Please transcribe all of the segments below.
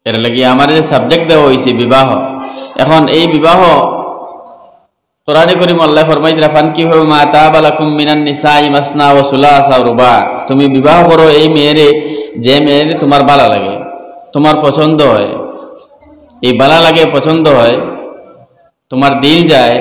এর লাগি আমার যে সাবজেক্ট দেওয়া হয়েছে বিবাহ, এখন এই বিবাহ কোরআনে করিম আল্লাহ ফরমাইতে রাফান কি হবে মা তাবালাকুম মিনান নিসাই মাসনা ওয়া সুলাসা ওয়া রুবা, তুমি বিবাহ করো এই মেয়েরে যে মেয়েরে তোমার ভালো লাগে, তোমার পছন্দ হয়, এই ভালো লাগে পছন্দ হয়, তোমার দিল যায়,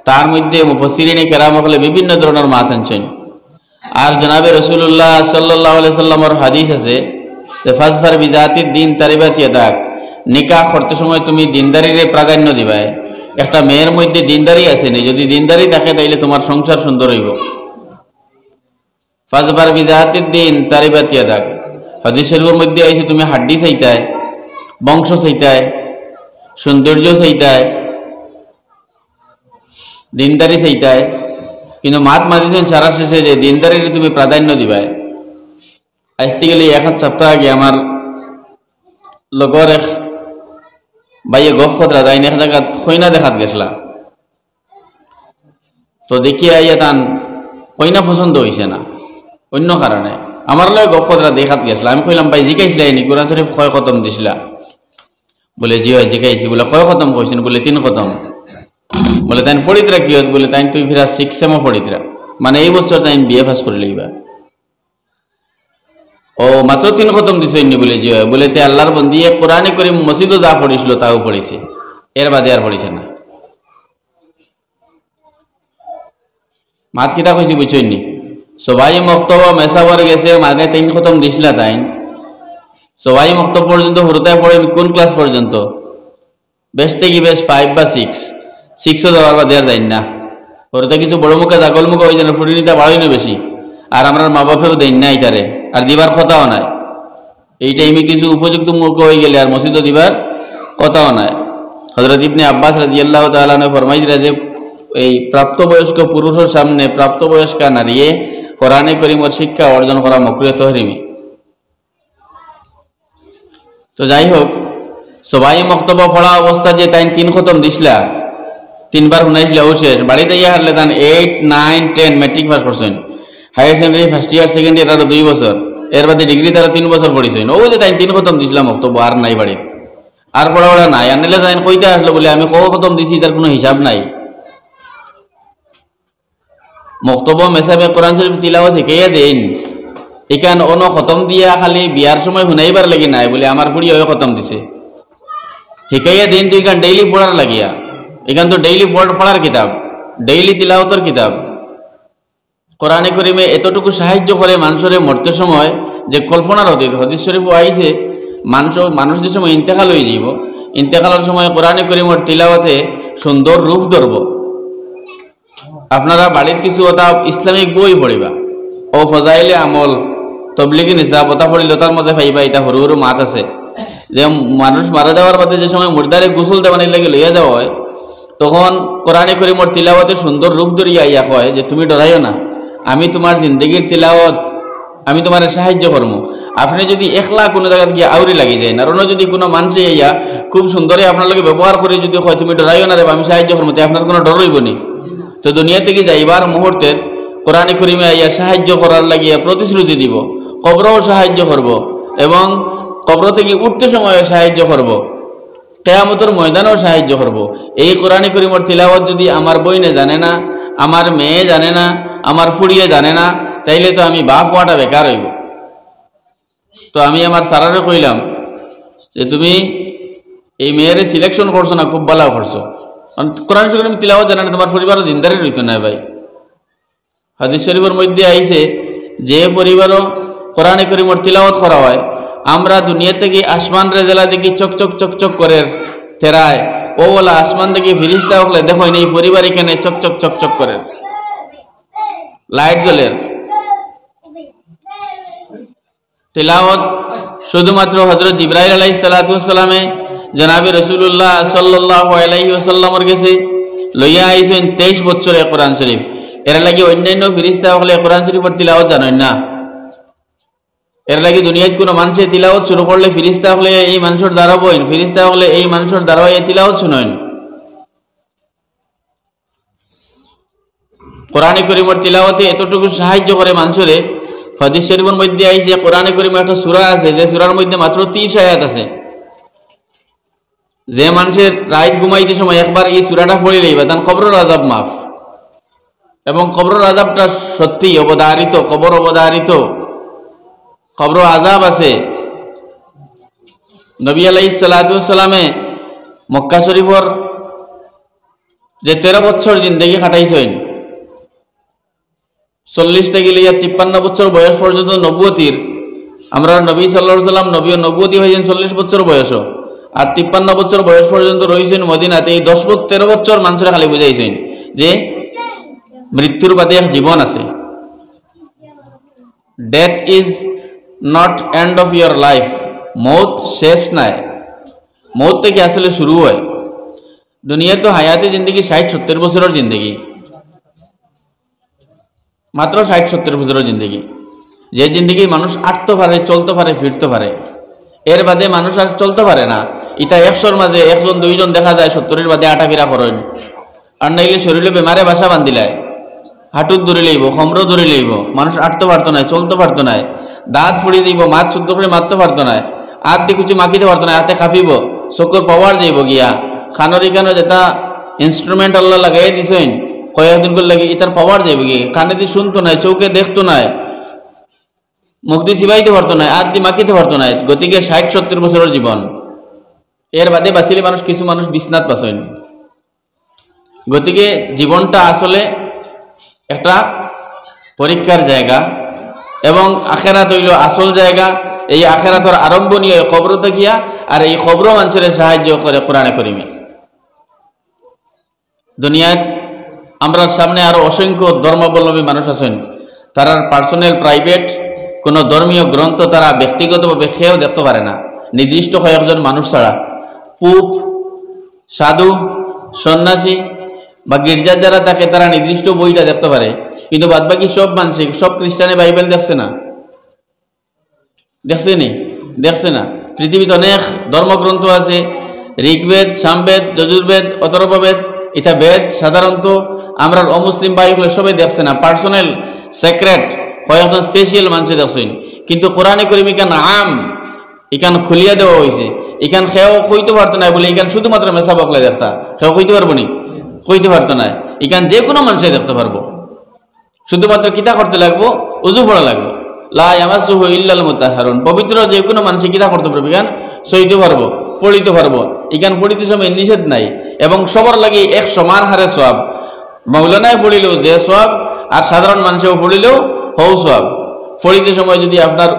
তার মধ্যে মুফাসসিরিনে কেরাম হলে বিভিন্ন ধরনের মাত আনছেন। আর জনাবে রাসূলুল্লাহ সাল্লাল্লাহু আলাইহি সাল্লামের হাদিস আছে যে ফাজফার বিজাতিদ দ্বীন তারিবাত ইয়াদাক, নিকাহ করতে সময় তুমি দিনদারিরে প্রাধান্য দিবাই। একটা মেয়ের মধ্যে দিনদারি আছে নি, যদি দিনদারি থাকে তাইলে তোমার সংসার সুন্দর হইব। ফাজফার বিজাতিদ দ্বীন তারিবাত ইয়াদাক, হাদিস শরীফের মধ্যে আইছে তুমি হাড্ডি চাইতায়, বংশ চাইতায়, সৌন্দর্য চাইতায়, দিনদারি চাইতায়, কিন্তু মাত মাতিছেন সারা শেষে যে দিনদারিরে তুমি প্রাধান্য দিবাই। আসতে গেলে এক সপ্তাহ আগে আমার লগর এক বাইয়ে গফ খতরা যাই এক জায়গা খৈনা দেখাত গেছিলাম, তো দেখি আইয়া তান কইনা পছন্দ হয়েছে না, অন্য কারণে আমার লয় গফ খতরা দেখাত গেছিলাম। আমি কইলাম ভাই জিকাইছিলাই নি কোরআন শরীফ কয় খতম দিছিলা? বলে জি হয় জিকাইছি। বলে কয় খতম কইছেন? বলে 3 খতম। বলে তাই পড়িতরা কি হত? বলে তাই তুই ফিরা 6 সেমও পড়িতরা, মানে এই বছর তাই বিয়ে পাস করে লইবা। ও মাত্র 3 খতম দিছইনি? বলে জি হয়। বলে তে আল্লাহর বন্দি কোরআনে করিম মসজিদও যা পড়িছিল তাও পড়িছে, এর বাদে আর পড়িছে না। মাত কিতা কইছি বুঝছইনি? সবাই মক্তব মেসাবার গেছে, মানে 3 খতম দিছিলা তাই সবাই মক্তব পর্যন্ত হুরতায় পড়ে কোন ক্লাস পর্যন্ত? বেশ থেকে বেশ 5 বা 6ও যাওয়ার বাদে আর যাই না। হুরতে কিছু বড় মুখে জাগল মুখে হয়ে যেন ফুটিনিটা বাড়াই না বেশি, আর আমরা মা বাপেও দেন না এটারে, আর দিবার কথাও নাই। এই টাইমে কিছু উপযুক্ত মুখ হয়ে গেলে আর মসজিদও দিবার কথাও নাই। হযরত ইবনে আব্বাস রাদিয়াল্লাহু তাআলা আনহু ফরমাইছিলেন যে এই প্রাপ্তবয়স্ক পুরুষের সামনে প্রাপ্তবয়স্কা নারীয়ে কোরআনে করিমের শিক্ষা অর্জন করা মাকরুহ তাহরিমি। তো যাই হোক, সবাই মক্তবা পড়া অবস্থা যে তাই 3 খতম দিছিলা, 3 বার শুনাইছিলা, ও শেষ। বাড়িতে ইয়া হারলে তান 8, 9, 10 মেট্রিক পাস করছেন, higher secondary first year second year আরো 2 বছর, এর বাদে ডিগ্রি তারা 3 বছর পড়িছেন। ও যে তাই 3 খতম দিছিলাম মক্তবা আর নাই বাড়িতে, আর পড়া নাই। আনলে তাই কইতে আসলো বলে আমি কত খতম দিছি তার কোনো হিসাব নাই। মক্তবা মেসাবে কোরআন শরীফ তিলাওয়াত শিখাইয়া দেন, এখান অন খতম দিয়া খালি বিয়ার সময় শুনাইবার লাগি নাই বলে আমার ফুড়ি হয়ে খতম দিছে। শিখাইয়া দিন তো এখান ডেইলি পড়ার লাগিয়া, এখান তো ডেইলি পড়ার কিতাব, ডেইলি তিলাওয়াতের কিতাব। কোরআনে করিমে এতটুকু সাহায্য করে মানুষের মরতে সময় যে কল্পনার অতীত। হাদিস শরীফও আইছে মানুষ যে সময় ইন্তেকাল হয়ে যাইব, ইন্তেকালের সময় কোরআনে করিমের তিলাওয়াতে সুন্দর রূপ ধরব। আপনারা বাড়ির কিছু ওটা ইসলামিক বই পড়িবা, ও ফজাইলে আমল তবলিগি নিসাব ওটা পড়িলে তার মধ্যে পাইবা এটা সরু সরু মাত আছে যে মানুষ মারা যাওয়ার বাদে যে সময় মুর্দারে গোসল দেওয়ানির লাগে লইয়া যাওয়া হয়, তখন কোরআনে করিমের তিলাওয়াতে সুন্দর রূপ ধরিয়া ইয়া কয় যে তুমি ডরাইও না, আমি তোমার জিন্দগির তিলাওয়াত আমি তোমার সাহায্য করবো। আপনি যদি একলা কোনো জায়গায় গিয়ে আউরি লাগি যায় না, আর যদি কোনো মানুষে ইয়া খুব সুন্দরে আপনার লগে ব্যবহার করে যদি হয় তুমি ডরাইও না রে আমি সাহায্য করবো, তাই আপনার কোনো ডর হইব নি। তো দুনিয়া থেকে যাইবার মুহূর্তে কোরআনে করিমে ইয়া সাহায্য করার লাগিয়া প্রতিশ্রুতি দিব, কবরও সাহায্য করব এবং কবর থেকে উঠতে সময় সাহায্য করব, কিয়ামতের ময়দানেও সাহায্য করব। এই কোরআনে করিমের তিলাওয়াত যদি আমার বইনে জানে না, আমার মেয়ে জানে না, আমার ফুড়িয়ে জানে না, তাইলে তো আমি বাপ হওয়াটা বেকার হইব। তো আমি আমার সারারে কইলাম যে তুমি এই মেয়েরে সিলেকশন করছো না, খুব ভালো করছো, কোরআন শরীফ তিলাওয়াত জানে না, তোমার পরিবারও দিনদারি রইতো না ভাই। হাদিস শরীফের মধ্যে আইছে যে পরিবারও কোরআনে করিমের তিলাওয়াত করা হয়, আমরা দুনিয়া থেকে আসমান রেজালা দেখি চকচক চকচক করে তেরায়, ও বলা আসমান থেকে ফিরিস্তা হলে দেখো এই পরিবার এখানে চকচক চকচক করে লাইট জ্বলের। তিলাওয়াত শুধুমাত্র হযরত জিবরাইল আলাইহিস সালাতু ওয়াস সালামে জনাবে রাসূলুল্লাহ সাল্লাল্লাহু আলাইহি ওয়াসাল্লামের কাছে লইয়া আইছেন 23 বছরে কোরআন শরীফ। এর লাগি অন্যান্য ফেরেশতা হলে কোরআন শরীফের তিলাওয়াত জানেন না। এর লাগি দুনিয়ায় কোনো মানুষে তিলাওয়াত শুরু করলে ফেরেশতা হলে এই মানুষের দ্বারা বইন, ফেরেশতা হলে এই মানুষের দ্বারা এই তিলাওয়াত শুনেন। কোরআনে করিমের তিলাওয়াতে এতটুকু সাহায্য করে মানুষের। হাদিস শরীফের মধ্যে আইছে কোরআনে করিমে একটা সূরা আছে যে সূরার মধ্যে মাত্র 30 আয়াত আছে, যে মানুষের রাত ঘুমাইতে সময় একবার এই সূরাটা পড়ে লইবা তার কবরের আযাব মাফ। এবং কবরের আযাবটা সত্যি অবধারিত, কবর অবধারিত, কবর আযাব আছে। নবী আলাইহিস সালাতু ওয়াস সালামে মক্কা শরীফর যে 13 বছর জিন্দেগি কাটাইছেন, 40 থেকে লিয়া 53 বছর বয়স পর্যন্ত নবুয়তির, আমরা নবী সাল্লাল্লাহু আলাইহি সাল্লাম নবী নবুয়তি হয়েছেন 40 বছর বয়স, আর 53 বছর বয়স পর্যন্ত রয়েছেন মদিনাতে। এই 13 বছর মানুষরা খালি বুঝাইছেন যে মৃত্যুর বাদে এক জীবন আছে। Death is not end of your life, মৌত শেষ নাই, মৌত থেকে আসলে শুরু হয়। দুনিয়া তো হায়াতে জিন্দগি 60-70 বছরের জিন্দগি, মাত্র 60-70 বছরের জিন্দগি, যে জিন্দগি মানুষ আটতে পারে, চলতে পারে, ফিরতে পারে। এর বাদে মানুষ আর চলতে পারে না। ইটা 100-র মাঝে 1-2 দেখা যায় 70-এর বাদে আটাফিরা করেন। আর নাইলে শরীরে বেমারে বাসা বান্ধিলায়, হাঁটুত ধরে লইব, খমরও ধরে লইব, মানুষ আটতে পারতো না, চলতে পারতো না, দাঁত ফুড়ি দিব, মাছ শুদ্ধ করে মারতে পারতো না, হাত দিয়ে কিছু মাখিতে পারতো না, হাতে খাফিব, চকুর পাওয়ার যাইব গিয়া, খানোর ইখানো যেটা ইনস্ট্রুমেন্ট আল্লাহ লাগাই দিছেন কয়েকদিন করে লাগে, এটার পাওয়ার যাইব গিয়ে, কানে দিয়ে শুনতো না, চৌকে দেখতো না, মুখ দিয়ে চিবাইতে পারতো না, হাত দিয়ে মাখিতে পারতো না। গতিকে 60-70 বছরের জীবন। এর বাদে বাঁচিলে মানুষ, কিছু মানুষ বিছনাত বাঁচেন। গতিকে জীবনটা আসলে একটা পরীক্ষার জায়গা, এবং আখেরাত হইল আসল জায়গা। এই আখেরাতের আরম্ভনীয় কবর থাকিয়া, আর এই কবর মানুষের সাহায্য করে কোরআনে কারীমে। দুনিয়াত আমরা সামনে আরো অসংখ্য ধর্মাবলম্বী মানুষ আছেন, তারা পার্সোনাল প্রাইভেট কোনো ধর্মীয় গ্রন্থ তারা ব্যক্তিগতভাবে খেয়েও দেখতে পারে না, নির্দিষ্ট কয়েকজন মানুষ ছাড়া। পুপ, সাধু, সন্ন্যাসী বা গির্জার যারা থাকে তারা নির্দিষ্ট বইটা দেখতে পারে, কিন্তু বাদবাকি সব মানুষ, সব খ্রিস্টানে বাইবেল দেখছে না, দেখছে না। পৃথিবীতে অনেক ধর্মগ্রন্থ আছে, ঋগ্বেদ, সামবেদ, যজুর্বেদ, অথর্ববেদ, এটা বেদ সাধারণত আমরা অমুসলিম ভাই হলে সবাই দেখছে না, পার্সোনাল সেক্রেট কয়েকজন স্পেশাল মানুষ দেখছেন। কিন্তু কোরআনে কারীম ইকান আম, ইকান খুলিয়া দেওয়া হয়েছে, ইকান খেয়েও কইতে পারতো না বলে ইকান শুধুমাত্র মেসা বকলে দেখতা, খেয়েও কইতে পারবো নি, কইতে পারতো না। ইকান যে কোনো মানুষই দেখতে পারবো, শুধুমাত্র কিতা করতে লাগবো, উজু পড়া লাগবে। লা ইয়ামাসুহু ইল্লাল মুতাহহারুন, পবিত্র যে কোনো মানুষ কিতা করতে পারবে, ইকান সইতে পারবো, পড়িতে পারবো। ইকান পড়িতে সময় নিষেধ নাই, এবং সবার লাগে এক সমান হারে সওয়াব। মাওলানায় পড়িলেও যে সওয়াব, আর সাধারণ মানুষেও পড়িলেও হও সওয়াব। পড়িতে সময় যদি আপনার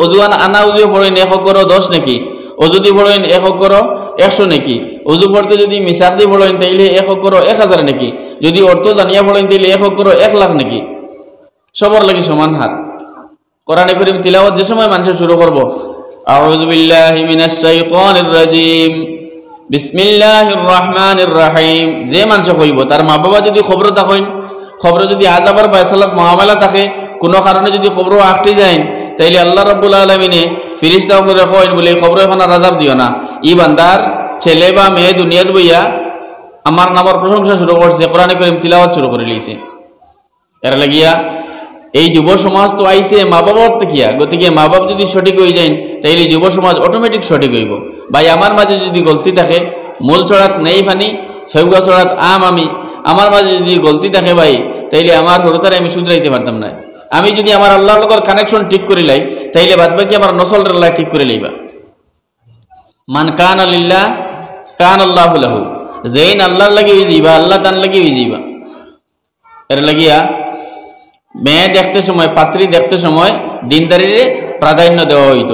অজুয়ান আনা উজু পড়েন 1 করো 10 নাকি, অজুদি পড়েন 1 করো 100 নাকি, অজু পড়তে যদি মিসাক দিয়ে পড়েন তাইলে 1 করো 1000 নাকি, যদি অর্থ জানিয়া পড়েন তাইলে 1 করো 1 লাখ নাকি, সবার লাগে সমান হার। কোরআনে কারীম তিলাওয়াত যে সময় মানুষ শুরু করব, আউযু বিল্লাহি মিনাশ শাইতানির রাজিম, বিসমিল্লাহির রহমানির রহিম, যে মানুষ কইব তার মা বাবা যদি খবর থাকেন, খবর যদি আযাবার ফয়সালাত মুআমালা থাকে, কোনো কারণে যদি খবর আটকে যায়, তাইলে আল্লাহ রাব্বুল আলামিনে ফেরেশতা করে কইন বলে খবর এখন আর আযাব দিও না, ই বান্দার ছেলে বা মেয়ে দুনিয়াত বইয়া আমার নামের প্রশংসা শুরু করছে, কোরআনে কারীম তিলাওয়াত শুরু করে লিয়েছে। এর লাগিয়া এই যুব সমাজ তো আইছে মা বাবার থেকিয়া, গতিকে মা বাপ যদি সঠিক হয়ে যায় তাইলে যুব সমাজ অটোমেটিক সঠিক হইব। ভাই আমার মাঝে যদি গলতি থাকে, মূল ছড়াত নেই ফানি, ফেউগা ছড়াত আমি, আমার মাঝে যদি গলতি থাকে ভাই, তাইলে আমার হরতারে আমি শুধরাইতে পারতাম না। আমি যদি আমার আল্লাহর লগর কানেকশন ঠিক করে লাই, তাইলে বাদ বাকি আমার নসল আল্লাহ ঠিক করে লইবা। মান কানা লিল্লাহ কান আল্লাহু লাহু, যেইন আল্লাহর লাগি হয়ে যাইবা, আল্লাহ তার লাগি হয়ে যাইবা। এর লাগিয়া মেয়ে দেখতে সময়, পাত্রী দেখতে সময় দিনদারির প্রাধান্য দেওয়া হইত।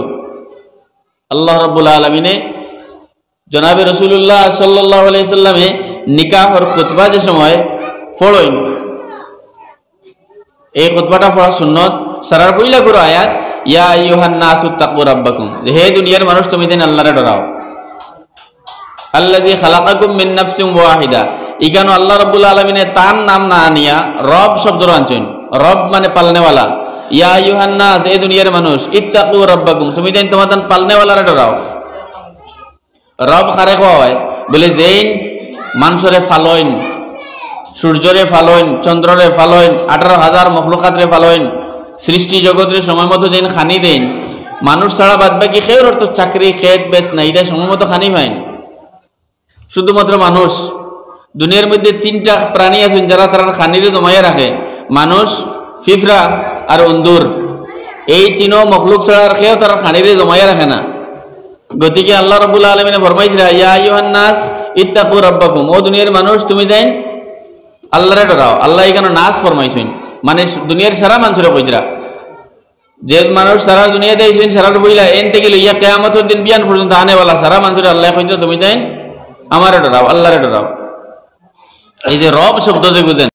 আল্লাহ রাব্বুল আলামিনে জনাবে রাসূলুল্লাহ সাল্লাল্লাহু আলাইহি সাল্লামে নিকাহর খুতবা যে সময় পড়েন, এই খুতবাটা পড়া সুন্নত। সারার পয়লা করে আয়াত, ইয়া আইয়ুহান নাসু তাকু রাব্বাকুম, হে দুনিয়ার মানুষ তুমি দিন আল্লাহরে ডরাও। আল্লাযী খালাকাকুম মিন নাফসিন ওয়াহিদা, ইকানো আল্লাহ রাব্বুল আলামিনে তার নাম না আনিয়া রব শব্দ আনছেন। রব মানে পালনেওয়ালা। ইয়া আইয়ুহান নাস, এই দুনিয়ার মানুষ, ইত্তাকু রাব্বাকুম, তুমি দিন তোমাদের পালনেওয়ালারে ডরাও। রব খারে কয় বলে যেইন মানুষরে ফালইন, সূর্যরে ফালইন, চন্দ্ররে ফালইন, 18,000 মখলুকাতরে ফালইন, সৃষ্টি জগতের সময় মতো যেন খানি দেন, মানুষ ছাড়া বাদ বাকি খেয়ে তো চাকরি খেত বেত নাই, এটা সময় মতো খানি পাইন। শুধুমাত্র মানুষ। দুনিয়ার মধ্যে তিনটা প্রাণী আছেন যারা তারা খানিরে জমাইয়া রাখে, মানুষ, ফিফরা আর অন্দুর। এই তিনও মখলুক ছাড়া আর কেউ তারা খানিরে জমাইয়া রাখে না। গতিকে আল্লাহ রাব্বুল আলামিনে ফরমাইছিলেন, ইয়া আইয়ুহান নাস ইত্তাকু রাব্বাকুম, ও দুনিয়ার মানুষ তুমি দেন আল্লাহরে ডরাও। আল্লাহ এখানে নাস ফরমাইছেন, মানে দুনিয়ার সারা মানুষরা কইরা, যে মানুষ সারা দুনিয়া দেইছেন সারাটা বইলা এন থেকে লইয়া কিয়ামতের দিন বিয়ান পর্যন্ত আনেওয়ালা সারা মানুষরা আল্লাহ কইছে তুমি দেন আমারে ডরাও, আল্লাহরে ডরাও। এই যে রব শব্দ যে বুঝেন